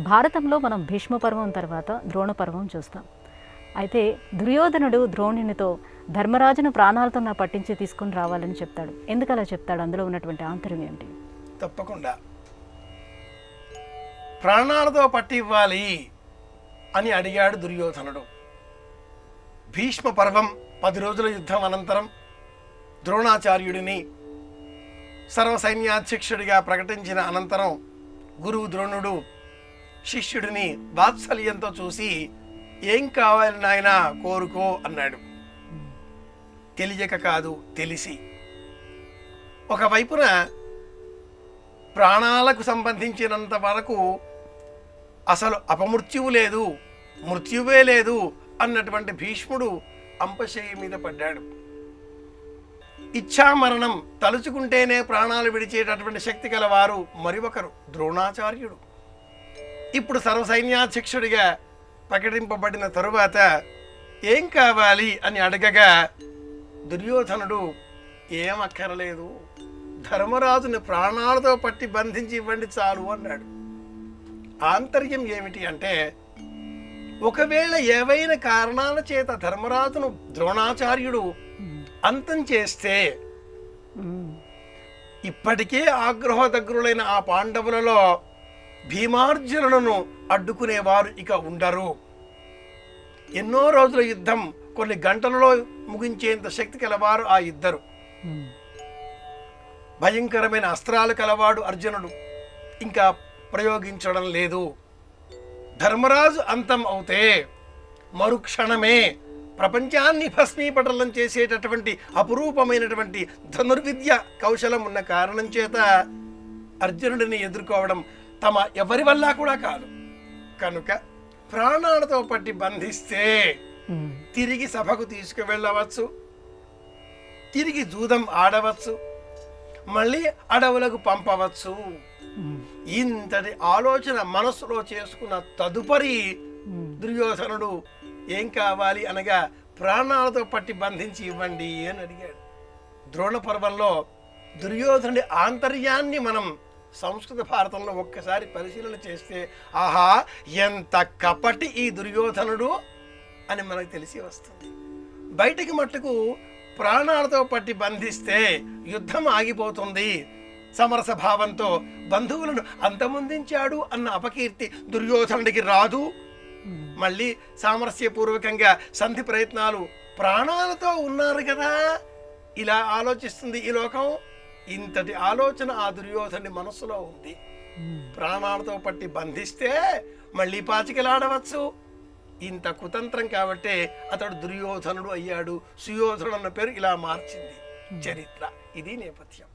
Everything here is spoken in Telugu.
భారతంలో మనం భీష్మ పర్వం తర్వాత ద్రోణ పర్వం చూస్తాం. అయితే దుర్యోధనుడు ద్రోణునితో ధర్మరాజును ప్రాణాలతో నా పట్టించి తీసుకుని రావాలని చెప్తాడు. ఎందుకు అలా చెప్తాడు? అందులో ఉన్నటువంటి ఆంతర్యం ఏంటి? తప్పకుండా ప్రాణాలతో పట్టివ్వాలి అని అడిగాడు దుర్యోధనుడు. భీష్మ పర్వం 10 రోజుల యుద్ధం అనంతరం ద్రోణాచార్యుడిని సర్వసైన్యాధ్యక్షుడిగా ప్రకటించిన అనంతరం గురువు ద్రోణుడు శిష్యుడిని వాత్సల్యంతో చూసి, ఏం కావాలి నాయనా కోరుకో అన్నాడు. తెలియక కాదు, తెలిసి. ఒకవైపున ప్రాణాలకు సంబంధించినంత వరకు అసలు అపమృత్యువు లేదు, మృత్యువే లేదు అన్నటువంటి భీష్ముడు అంపశయ్య మీద పడ్డాడు. ఇచ్ఛామరణం, తలుచుకుంటేనే ప్రాణాలు విడిచేటటువంటి శక్తి గలవారు మరి ఒకరు ద్రోణాచార్యుడు. ఇప్పుడు సర్వసైన్యాధ్యక్షుడిగా ప్రకటింపబడిన తరువాత ఏం కావాలి అని అడగగా దుర్యోధనుడు ఏం అక్కరలేదు, ధర్మరాజుని ప్రాణాలతో పట్టి బంధించి ఇవ్వండి చాలు అన్నాడు. ఆంతర్యం ఏమిటి అంటే, ఒకవేళ ఏవైనా కారణాల చేత ధర్మరాజును ద్రోణాచార్యుడు అంతం చేస్తే ఇప్పటికే ఆగ్రహోదగ్రులైన ఆ పాండవులలో భీమార్జునులను అడ్డుకునేవారు ఇక ఉండరు. ఎన్నో రోజుల యుద్ధం కొన్ని గంటలలో ముగించేంత శక్తి కలవారు ఆ ఇద్దరు. భయంకరమైన అస్త్రాలు కలవాడు అర్జునుడు, ఇంకా ప్రయోగించడం లేదు. ధర్మరాజు అంతం అవుతే మరుక్షణమే ప్రపంచాన్ని భస్మీపటలం చేసేటటువంటి అపురూపమైనటువంటి ధనుర్విద్య కౌశలం ఉన్న కారణం చేత అర్జునుడిని ఎదుర్కోవడం తమ ఎవరి వల్ల కూడా కాదు. కనుక ప్రాణాలతో పట్టి బంధిస్తే తిరిగి సభకు తీసుకువెళ్ళవచ్చు, తిరిగి జూదం ఆడవచ్చు, మళ్ళీ అడవులకు పంపవచ్చు. ఇంతటి ఆలోచన మనసులో చేసుకున్న తదుపరి దుర్యోధనుడు ఏం కావాలి అనగా ప్రాణాలతో పట్టి బంధించి ఇవ్వండి అని అడిగాడు. ద్రోణ పర్వంలో దుర్యోధనుడి ఆంతర్యాన్ని మనం సంస్కృత భారతంలో ఒక్కసారి పరిశీలన చేస్తే, ఆహా ఎంత కపటి ఈ దుర్యోధనుడు అని మనకు తెలిసి వస్తుంది. బయటికి మట్టుకు ప్రాణాలతో పట్టి బంధిస్తే యుద్ధం ఆగిపోతుంది, సమరస భావంతో బంధువులను అంతమొందించాడు అన్న అపకీర్తి దుర్యోధనుడికి రాదు. మళ్ళీ సామరస్యపూర్వకంగా సంధి ప్రయత్నాలు, ప్రాణాలతో ఉన్నారు కదా, ఇలా ఆలోచిస్తుంది ఈ లోకం. ఇంతటి ఆలోచన ఆ దుర్యోధనుడి మనస్సులో ఉంది. ప్రాణాలతో పట్టి బంధిస్తే మళ్ళీ పాచికలాడవచ్చు. ఇంత కుతంత్రం కాబట్టే అతడు దుర్యోధనుడు అయ్యాడు. సుయోధనుడు అన్న పేరు ఇలా మార్చింది చరిత్ర. ఇది నేపథ్యం.